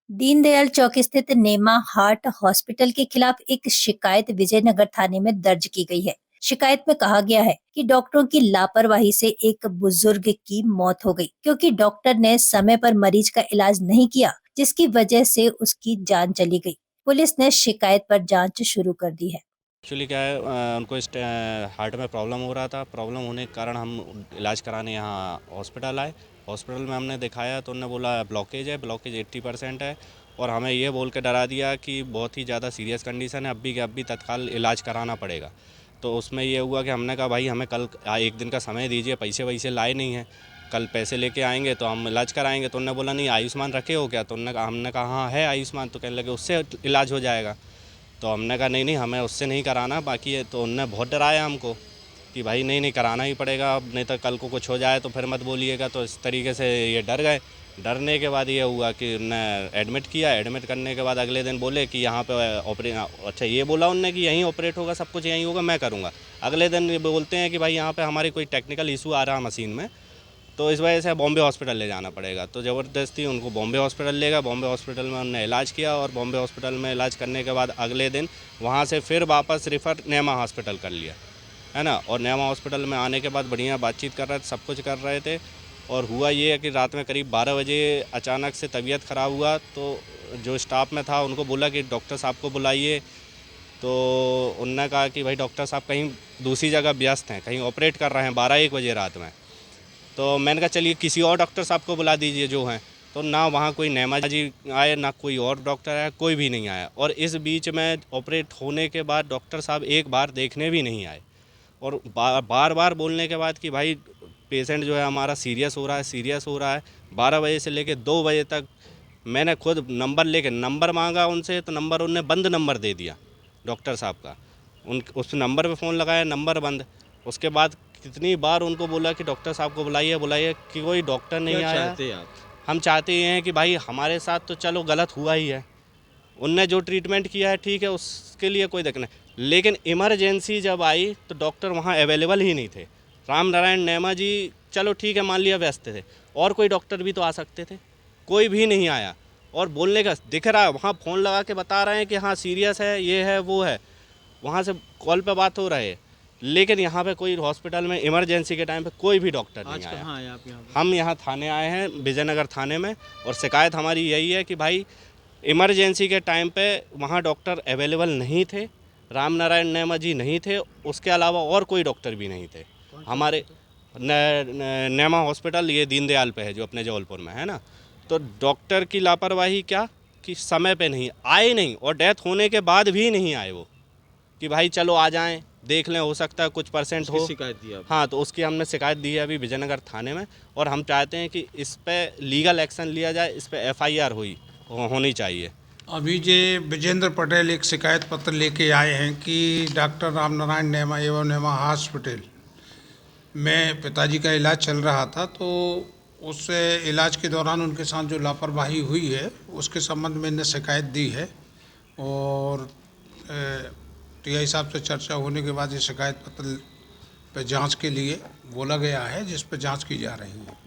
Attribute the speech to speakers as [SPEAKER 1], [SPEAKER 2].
[SPEAKER 1] दीनदयाल चौक स्थित नेमा heart hospital के खिलाफ एक शिकायत विजयनगर थाने में दर्ज की गई है। शिकायत में कहा गया है कि डॉक्टरों की लापरवाही से एक बुजुर्ग की मौत हो गई, क्योंकि डॉक्टर ने समय पर मरीज का इलाज नहीं किया, जिसकी वजह से उसकी जान चली गई। पुलिस ने शिकायत पर जांच शुरू कर दी है।
[SPEAKER 2] एक्चुअली क्या है, उनको हार्ट में प्रॉब्लम हो रहा था। प्रॉब्लम होने के कारण हम इलाज कराने यहाँ हॉस्पिटल आए। हॉस्पिटल में हमने दिखाया तो उन्होंने बोला ब्लॉकेज है, ब्लॉकेज 80% है, और हमें ये बोल के डरा दिया कि बहुत ही ज़्यादा सीरियस कंडीशन है, अभी के अभी तत्काल इलाज कराना पड़ेगा। तो उसमें ये हुआ कि हमने कहा भाई हमें कल एक दिन का समय दीजिए, पैसे वैसे लाए नहीं हैं, कल पैसे लेके आएंगे तो हम इलाज कराएंगे। तो उन्होंने बोला नहीं आयुष्मान रखे हो क्या? तो हमने कहा हाँ है आयुष्मान। तो कहने लगे उससे इलाज हो जाएगा। तो हमने कहा नहीं नहीं हमें उससे नहीं कराना, बाकी है। तो उनने बहुत डराया हमको कि भाई नहीं नहीं कराना ही पड़ेगा, अब नहीं तो कल को कुछ हो जाए तो फिर मत बोलिएगा। तो इस तरीके से ये डर गए। डरने के बाद ये हुआ कि उनने एडमिट किया। एडमिट करने के बाद अगले दिन बोले कि यहाँ पे अच्छा ये बोला उनने कि यहीं ऑपरेट होगा, सब कुछ यहीं होगा, मैं करूँगा। अगले दिन ये बोलते हैं कि भाई यहाँ पे हमारी कोई टेक्निकल इशू आ रहा मशीन में, तो इस वजह से बॉम्बे हॉस्पिटल ले जाना पड़ेगा। तो ज़बरदस्ती उनको बॉम्बे हॉस्पिटल ले गया। बॉम्बे हॉस्पिटल में उन्होंने इलाज किया, और बॉम्बे हॉस्पिटल में इलाज करने के बाद अगले दिन वहाँ से फिर वापस रिफ़र नेमा हॉस्पिटल कर लिया, है ना। और नेमा हॉस्पिटल में आने के बाद बढ़िया बातचीत कर रहे थे, सब कुछ कर रहे थे। और हुआ ये है कि रात में करीब 12 बजे अचानक से तबीयत ख़राब हुआ। तो जो स्टाफ में था उनको बोला कि डॉक्टर साहब को बुलाइए। तो उनने कहा कि भाई डॉक्टर साहब कहीं दूसरी जगह व्यस्त हैं, कहीं ऑपरेट कर रहे हैं 12-1 बजे रात में। तो मैंने कहा चलिए किसी और डॉक्टर साहब को बुला दीजिए जो हैं। तो ना वहाँ कोई नेमा जी आए, ना कोई और डॉक्टर आया, कोई भी नहीं आया। और इस बीच में ऑपरेट होने के बाद डॉक्टर साहब एक बार देखने भी नहीं आए। और बार बार बोलने के बाद कि भाई पेशेंट जो है हमारा सीरियस हो रहा है, सीरियस हो रहा है। 12 बजे से लेकर 2 बजे तक मैंने खुद नंबर मांगा उनसे, तो नंबर उनने बंद नंबर दे दिया डॉक्टर साहब का। उस नंबर पे फ़ोन लगाया, नंबर बंद। उसके बाद कितनी बार उनको बोला कि डॉक्टर साहब को बुलाइए बुलाइए, कि कोई डॉक्टर नहीं
[SPEAKER 3] क्या
[SPEAKER 2] आया।
[SPEAKER 3] चाहते हैं आप?
[SPEAKER 2] हम चाहते ये हैं कि भाई हमारे साथ तो चलो गलत हुआ ही है, उनने जो ट्रीटमेंट किया है ठीक है, उसके लिए कोई दिक्कत नहीं, लेकिन इमरजेंसी जब आई तो डॉक्टर वहाँ अवेलेबल ही नहीं थे। राम नारायण नेमा जी चलो ठीक है मान लिया व्यस्त थे, और कोई डॉक्टर भी तो आ सकते थे, कोई भी नहीं आया। और बोलने का दिख रहा है, वहाँ फ़ोन लगा के बता रहे हैं कि हाँ सीरियस है, ये है वो है, वहाँ से कॉल पे बात हो रही है, लेकिन यहाँ पे कोई हॉस्पिटल में इमरजेंसी के टाइम पे कोई भी डॉक्टर नहीं
[SPEAKER 3] आज
[SPEAKER 2] आया।
[SPEAKER 3] कहाँ आए आप यहाँ पे?
[SPEAKER 2] हम यहाँ थाने आए हैं, विजयनगर थाने में, और शिकायत हमारी यही है कि भाई इमरजेंसी के टाइम पे वहाँ डॉक्टर अवेलेबल नहीं थे, राम नारायण नेमा जी नहीं थे, उसके अलावा और कोई डॉक्टर भी नहीं थे हमारे। नेमा हॉस्पिटल ये दीनदयाल पे है, जो अपने जबलपुर में है ना। तो डॉक्टर की लापरवाही क्या कि समय पे नहीं आए, नहीं, और डेथ होने के बाद भी नहीं आए वो, कि भाई चलो आ जाएं देख लें, हो सकता है कुछ परसेंट
[SPEAKER 3] उसकी
[SPEAKER 2] हो।
[SPEAKER 3] शिकायत दी आपने?
[SPEAKER 2] हाँ, तो उसकी हमने शिकायत दी है अभी विजयनगर थाने में, और हम चाहते हैं कि इस पे लीगल एक्शन लिया जाए, इस पे एफआईआर होनी चाहिए।
[SPEAKER 4] अभी जे विजेंद्र पटेल एक शिकायत पत्र लेके आए हैं कि डॉक्टर रामनारायण नेमा एवं नेमा हॉस्पिटल में पिताजी का इलाज चल रहा था, तो उस इलाज के दौरान उनके साथ जो लापरवाही हुई है उसके संबंध में इन्हें शिकायत दी है। और टीआई साहब से चर्चा होने के बाद ये शिकायत पत्र पे जांच के लिए बोला गया है, जिस पर जांच की जा रही है।